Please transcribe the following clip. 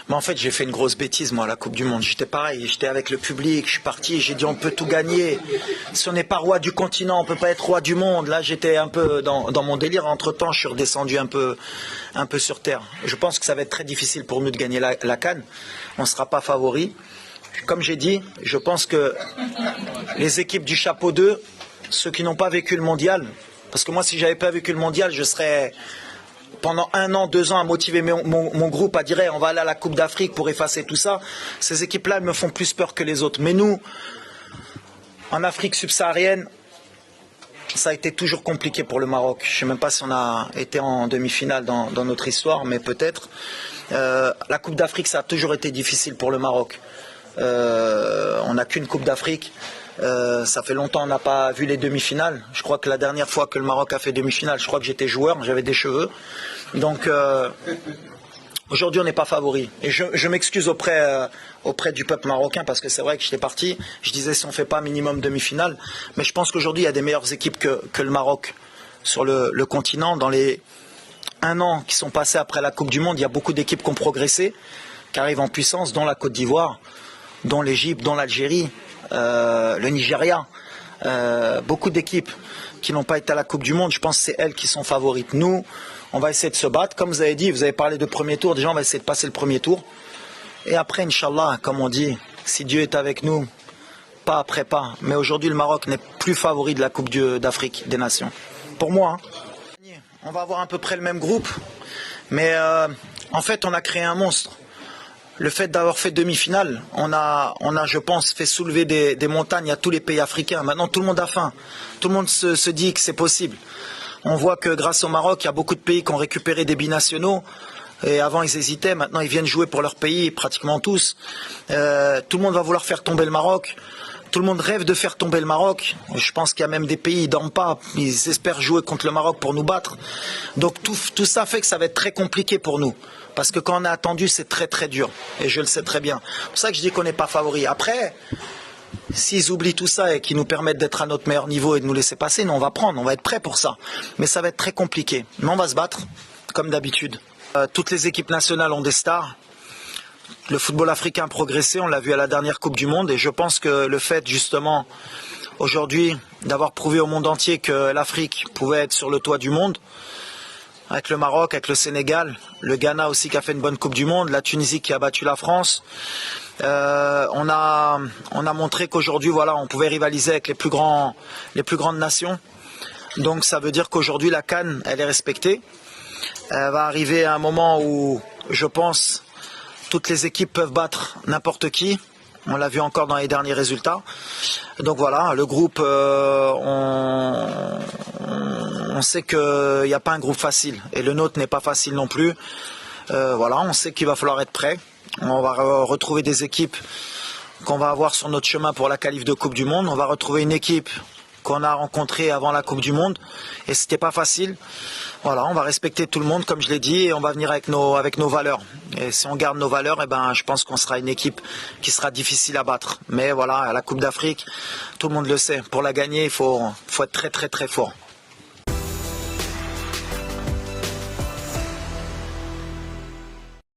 Mais en fait, j'ai fait une grosse bêtise, moi, à la Coupe du Monde. J'étais pareil, j'étais avec le public, je suis parti, j'ai dit on peut tout gagner. Si on n'est pas roi du continent, on peut pas être roi du monde. Là, j'étais un peu dans mon délire. Entre-temps, je suis redescendu un peu sur terre. Je pense que ça va être très difficile pour nous de gagner la CAN. On ne sera pas favori. Comme j'ai dit, je pense que les équipes du chapeau 2, ceux qui n'ont pas vécu le mondial, parce que moi, si j'avais pas vécu le mondial, je serais pendant 1 an, 2 ans à motiver mon groupe à dire on va aller à la Coupe d'Afrique pour effacer tout ça. Ces équipes-là, elles me font plus peur que les autres. Mais nous, en Afrique subsaharienne, ça a été toujours compliqué pour le Maroc. Je ne sais même pas si on a été en demi-finale dans notre histoire, mais peut-être. La Coupe d'Afrique, ça a toujours été difficile pour le Maroc. On n'a qu'une Coupe d'Afrique. Ça fait longtemps qu'on n'a pas vu les demi-finales. Je crois que la dernière fois que le Maroc a fait demi-finale, je crois que j'étais joueur, j'avais des cheveux. Donc aujourd'hui on n'est pas favori. Et je m'excuse auprès du peuple marocain parce que c'est vrai que j'étais parti. Je disais si on ne fait pas minimum demi-finale. Mais je pense qu'aujourd'hui il y a des meilleures équipes que le Maroc sur le continent. Dans les 1 an qui sont passés après la Coupe du Monde, il y a beaucoup d'équipes qui ont progressé, qui arrivent en puissance, dont la Côte d'Ivoire, dont l'Égypte, dont l'Algérie, le Nigeria, beaucoup d'équipes qui n'ont pas été à la Coupe du Monde. Je pense que c'est elles qui sont favorites. Nous, on va essayer de se battre. Comme vous avez dit, vous avez parlé de premier tour. Déjà, on va essayer de passer le premier tour. Et après, Inch'Allah, comme on dit, si Dieu est avec nous, pas après pas. Mais aujourd'hui, le Maroc n'est plus favori de la Coupe d'Afrique des Nations. Pour moi, hein. On va avoir à peu près le même groupe. Mais en fait, on a créé un monstre. Le fait d'avoir fait demi-finale, on a, je pense, fait soulever des montagnes à tous les pays africains. Maintenant, tout le monde a faim. Tout le monde se dit que c'est possible. On voit que grâce au Maroc, il y a beaucoup de pays qui ont récupéré des binationaux. Et avant, ils hésitaient. Maintenant, ils viennent jouer pour leur pays, pratiquement tous. Tout le monde va vouloir faire tomber le Maroc. Tout le monde rêve de faire tomber le Maroc. Je pense qu'il y a même des pays, ils dorment pas. Ils espèrent jouer contre le Maroc pour nous battre. Donc tout ça fait que ça va être très compliqué pour nous. Parce que quand on a attendu, c'est très très dur. Et je le sais très bien. C'est pour ça que je dis qu'on n'est pas favori. Après, s'ils oublient tout ça et qu'ils nous permettent d'être à notre meilleur niveau et de nous laisser passer, nous on va prendre, on va être prêts pour ça. Mais ça va être très compliqué. Mais on va se battre, comme d'habitude. Toutes les équipes nationales ont des stars. Le football africain a progressé, on l'a vu à la dernière Coupe du Monde. Et je pense que le fait justement, aujourd'hui, d'avoir prouvé au monde entier que l'Afrique pouvait être sur le toit du monde, avec le Maroc, avec le Sénégal, le Ghana aussi qui a fait une bonne Coupe du Monde, la Tunisie qui a battu la France. On a montré qu'aujourd'hui, voilà, on pouvait rivaliser avec les plus grandes nations. Donc ça veut dire qu'aujourd'hui, la CAN, elle est respectée. Elle va arriver à un moment où, je pense, toutes les équipes peuvent battre n'importe qui. On l'a vu encore dans les derniers résultats. Donc voilà, le groupe, on sait qu'il n'y a pas un groupe facile. Et le nôtre n'est pas facile non plus. Voilà, on sait qu'il va falloir être prêt. On va retrouver des équipes qu'on va avoir sur notre chemin pour la qualif de Coupe du Monde. On va retrouver une équipe qu'on a rencontrée avant la Coupe du Monde. Et c'était pas facile. Voilà, on va respecter tout le monde, comme je l'ai dit, et on va venir avec nos valeurs. Et si on garde nos valeurs, eh ben, je pense qu'on sera une équipe qui sera difficile à battre. Mais voilà, à la Coupe d'Afrique, tout le monde le sait. Pour la gagner, il faut être très très très fort.